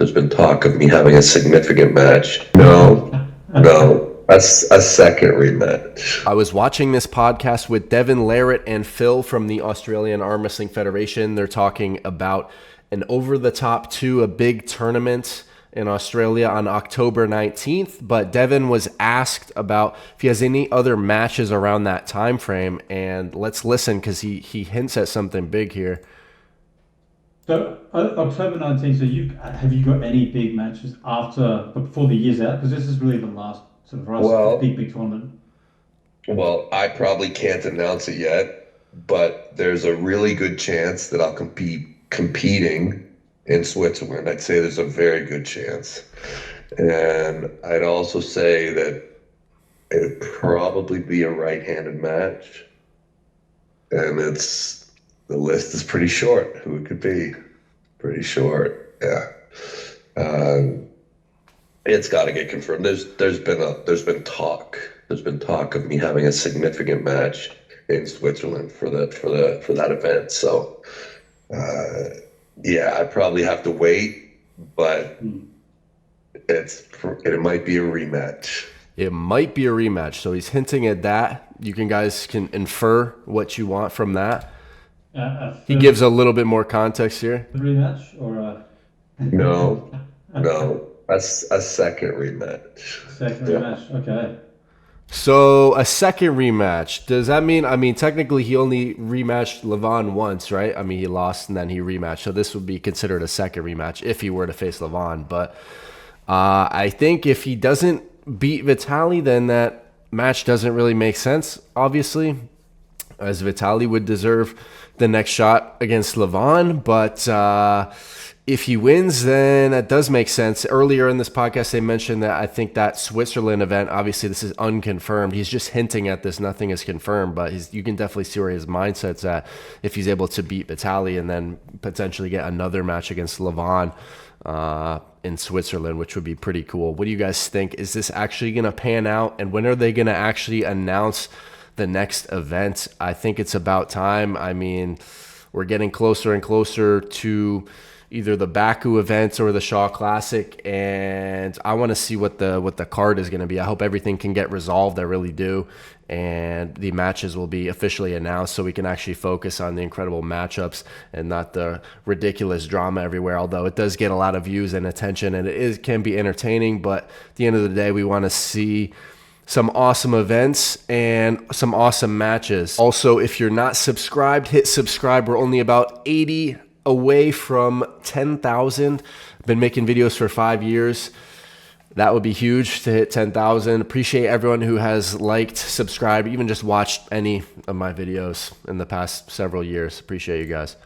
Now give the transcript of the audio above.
There's been talk of me having a significant match. No, that's a second rematch. I was watching this podcast with Devon, Larratt, and Phil from the Australian Arm Wrestling Federation. They're talking about an over-the-top a big tournament in Australia on October 19th. But Devon was asked about if he has any other matches around that time frame. And let's listen because he hints at something big here. So October 19th, so have you got any big matches before the year's out? Because this is really the last sort of for us Well, big tournament. well, I probably can't announce it yet, but there's a really good chance that I'll competing in Switzerland. I'd say there's a very good chance. And I'd also say that it'd probably be a right-handed match. And the list is pretty short. Who it could be? Pretty short. Yeah. It's got to get confirmed. There's been talk. There's been talk of me having a significant match in Switzerland for that event. So, yeah, I probably have to wait, but it might be a rematch. It might be a rematch. So he's hinting at that. Guys can infer what you want from that. He gives a little bit more context here. Rematch or No, that's a second rematch. Second rematch. Okay. So a second rematch, does that mean, technically he only rematched Levon once, right? He lost and then he rematched. So this would be considered a second rematch if he were to face Levon. But I think if he doesn't beat Vitaly, then that match doesn't really make sense, obviously, as Vitaly would deserve the next shot against Levon. But if he wins, then that does make sense. Earlier in this podcast, they mentioned that I think that Switzerland event, obviously this is unconfirmed. He's just hinting at this. Nothing is confirmed, but you can definitely see where his mindset's at if he's able to beat Vitaly and then potentially get another match against Levon in Switzerland, which would be pretty cool. What do you guys think? Is this actually going to pan out? And when are they going to actually announce the next event? I think it's about time. We're getting closer and closer to either the Baku event or the Shaw Classic, and I want to see what the card is going to be. I hope everything can get resolved. I really do, and the matches will be officially announced so we can actually focus on the incredible matchups and not the ridiculous drama everywhere, although it does get a lot of views and attention, and it can be entertaining, but at the end of the day, we want to see some awesome events and some awesome matches. Also, if you're not subscribed, hit subscribe. We're only about 80 away from 10,000. I've been making videos for 5 years. That would be huge to hit 10,000. Appreciate everyone who has liked, subscribed, even just watched any of my videos in the past several years. Appreciate you guys.